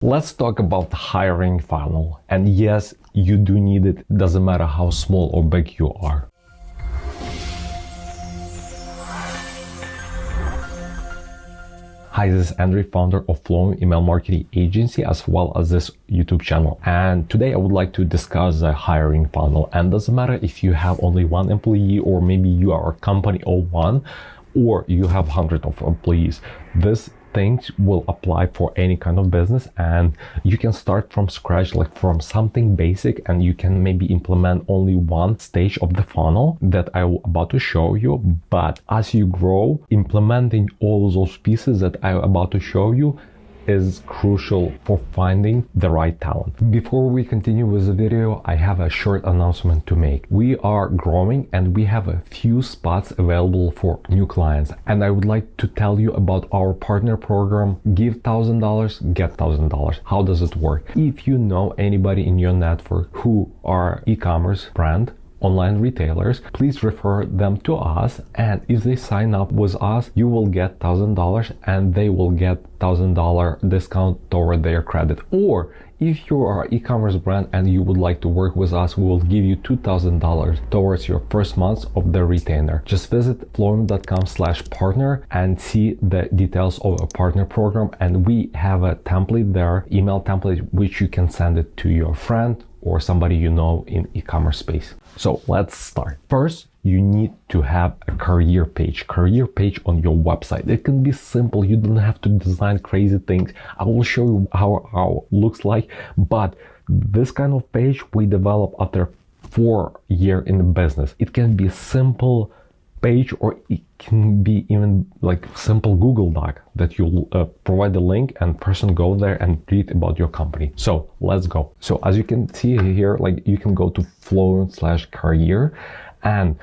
Let's talk about the hiring funnel. And yes, you do need it. It doesn't matter how small or big you are. Hi, this is Andrei, founder of Flow Email Marketing Agency, as well as this YouTube channel. And today I would like to discuss the hiring funnel. And it doesn't matter if you have only one employee, or maybe you are a company of one, or you have hundreds of employees. This things will apply for any kind of business, and you can start from scratch, like from something basic, and you can maybe implement only one stage of the funnel that I'm about to show you. But as you grow, implementing all those pieces that I'm about to show you is crucial for finding the right talent. Before we continue with the video, I have a short announcement to make. We are growing and we have a few spots available for new clients. And I would like to tell you about our partner program, Give $1,000, Get $1,000. How does it work? If you know anybody in your network who are e-commerce brand, online retailers, please refer them to us, and if they sign up with us, you will get $1,000 and they will get $1,000 discount toward their credit. Or if you are an e-commerce brand and you would like to work with us, we will give you $2,000 towards your first month of the retainer. Just visit flowim.com/partner and see the details of a partner program, and we have a template there, email template, which you can send it to your friend or somebody you know in e-commerce space. So let's start. First, you need to have a career page on your website. It can be simple. You don't have to design crazy things. I will show you how it looks like, but this kind of page we develop after 4 years in the business. It can be simple page, or it can be even like simple Google Doc that you'll provide the link and person go there and read about your company. So let's go. So as you can see here, like you can go to flow/career and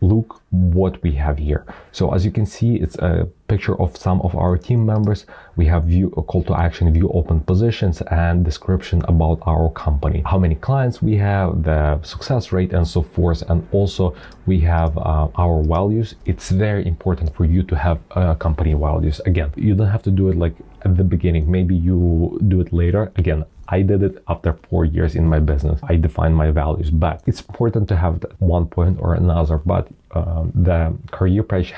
look what we have here. So as you can see, it's a picture of some of our team members. We have a call to action, view open positions, and description about our company, how many clients we have, the success rate, and so forth. And also we have our values. It's very important for you to have company values. Again, you don't have to do it like at the beginning. Maybe you do it later. Again, I did it after 4 years in my business. I defined my values, but it's important to have that one point or another. But the career page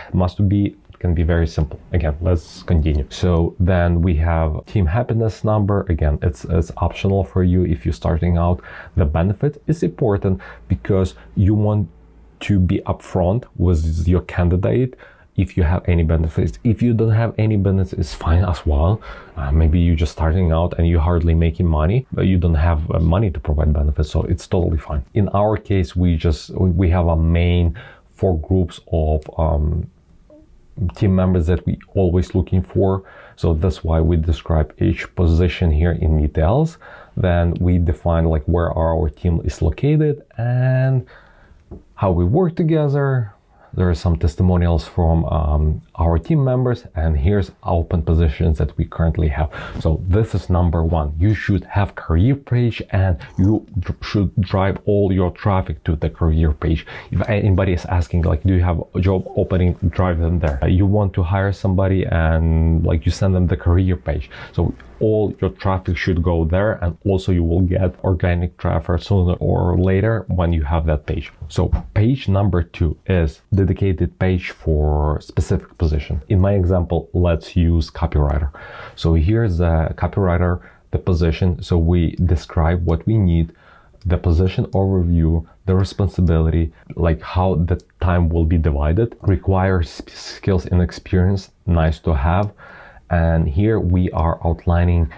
can be very simple. Again, let's continue. So then we have team happiness number. Again, it's optional for you if you're starting out. The benefit is important because you want to be upfront with your candidate. If you have any benefits, if you don't have any benefits, it's fine as well. Maybe you're just starting out and you're hardly making money, but you don't have money to provide benefits, so it's totally fine. In our case, we have a main 4 groups of team members that we always looking for. So that's why we describe each position here in details. Then we define like where our team is located and how we work together. There are some testimonials from our team members, and here's open positions that we currently have. So this is number 1. You should have career page, and you should drive all your traffic to the career page. If anybody is asking, like, do you have a job opening, drive them there. You want to hire somebody and like you send them the career page. So all your traffic should go there, and also you will get organic traffic sooner or later when you have that page. So page number 2 is dedicated page for specific position. In my example, let's use copywriter. So here's the copywriter, the position. So we describe what we need, the position overview, the responsibility, like how the time will be divided, requires skills and experience, nice to have. And here we are outlining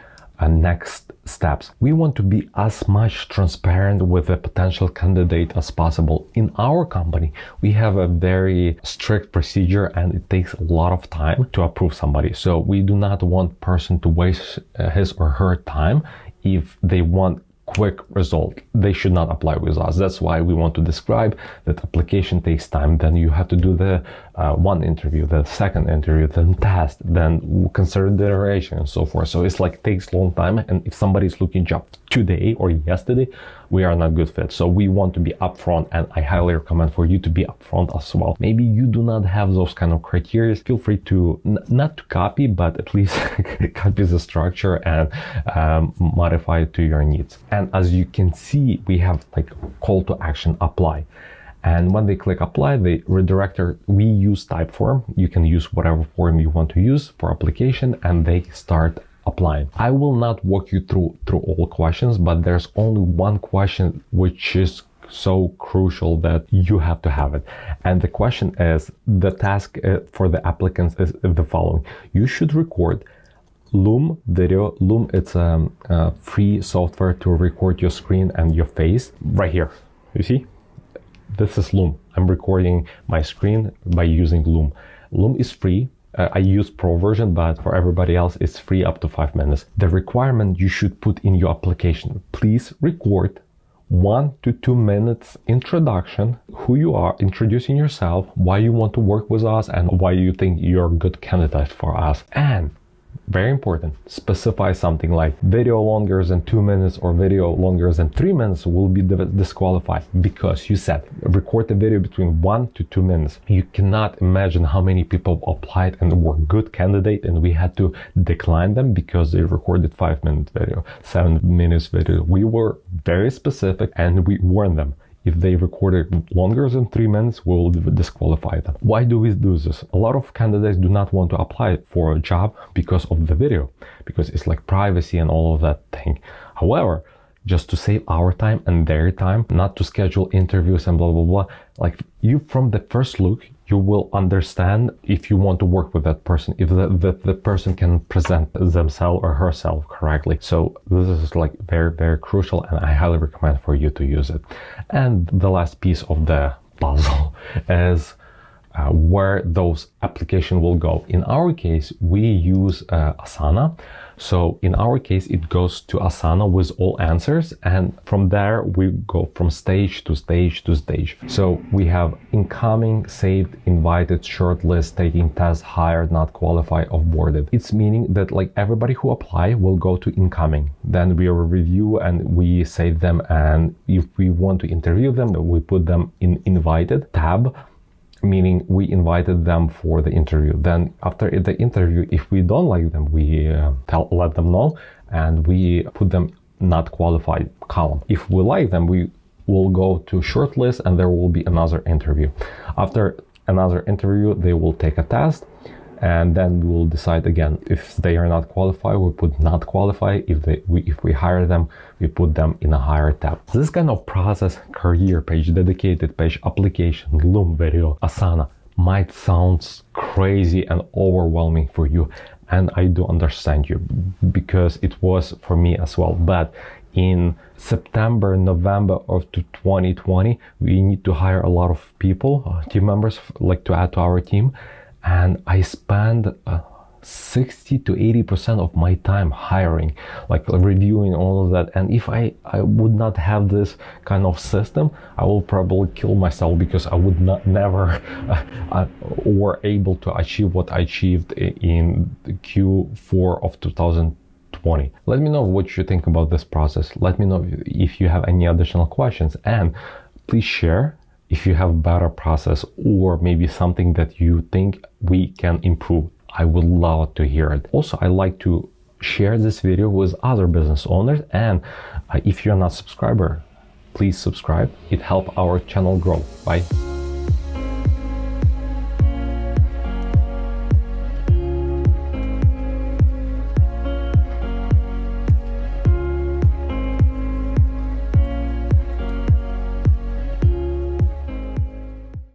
next steps. We want to be as much transparent with the potential candidate as possible. In our company, we have a very strict procedure, and it takes a lot of time to approve somebody. So we do not want person to waste his or her time. If they want quick result, they should not apply with us. That's why we want to describe that application takes time. Then you have to do the one interview, the second interview, then test, then consideration, and so forth. So it's like takes long time. And if somebody is looking job today or yesterday, we are not good fit. So we want to be upfront, and I highly recommend for you to be upfront as well. Maybe you do not have those kind of criteria. Feel free to not to copy, but at least copy the structure and modify it to your needs. And as you can see, we have like call to action, apply. And when they click apply, the redirector, we use Typeform. You can use whatever form you want to use for application, and they start applying. I will not walk you through all questions, but there's only one question which is so crucial that you have to have it. And the question is, the task for the applicants is the following. You should record Loom video. Loom, it's a free software to record your screen and your face. Right here, you see? This is Loom. I'm recording my screen by using Loom. Loom is free. I use pro version, but for everybody else, it's free up to 5 minutes. The requirement you should put in your application, please record 1 to 2 minutes introduction, who you are, introducing yourself, why you want to work with us, and why you think you're a good candidate for us. And very important, specify something like video longer than 2 minutes or video longer than 3 minutes will be disqualified, because you said record the video between 1 to 2 minutes. You cannot imagine how many people applied and were good candidate, and we had to decline them because they recorded 5-minute video, 7 minutes video. We were very specific and we warned them. If they recorded longer than 3 minutes, we will disqualify them. Why do we do this? A lot of candidates do not want to apply for a job because of the video, because it's like privacy and all of that thing. However, just to save our time and their time, not to schedule interviews and blah, blah, blah, like you from the first look, you will understand if you want to work with that person, if the person can present themselves or herself correctly. So this is like very, very crucial, and I highly recommend for you to use it. And the last piece of the puzzle is where those applications will go. In our case, we use Asana. So in our case, it goes to Asana with all answers, and from there we go from stage to stage to stage. So we have incoming, saved, invited, shortlist, taking test, hired, not qualified, offboarded. It's meaning that like everybody who apply will go to incoming. Then we review and we save them, and if we want to interview them, we put them in invited tab, meaning we invited them for the interview. Then after the interview, if we don't like them, we let them know, and we put them not qualified column. If we like them, we will go to shortlist, and there will be another interview. After another interview, they will take a test, and then we will decide again. If they are not qualified, we put not qualified. If we hire them, we put them in a hire tab. This kind of process, career page, dedicated page, application, Loom video, Asana, might sound crazy and overwhelming for you. And I do understand you, because it was for me as well. But in September, November of 2020, we need to hire a lot of people, team members, like to add to our team. And I spend 60 to 80% of my time hiring, like reviewing all of that. And if I would not have this kind of system, I will probably kill myself, because I would never were able to achieve what I achieved in Q4 of 2020. Let me know what you think about this process. Let me know if you have any additional questions, and please share if you have better process or maybe something that you think we can improve. I would love to hear it. Also, I like to share this video with other business owners, and if you're not a subscriber, please subscribe. It helps our channel grow. Bye.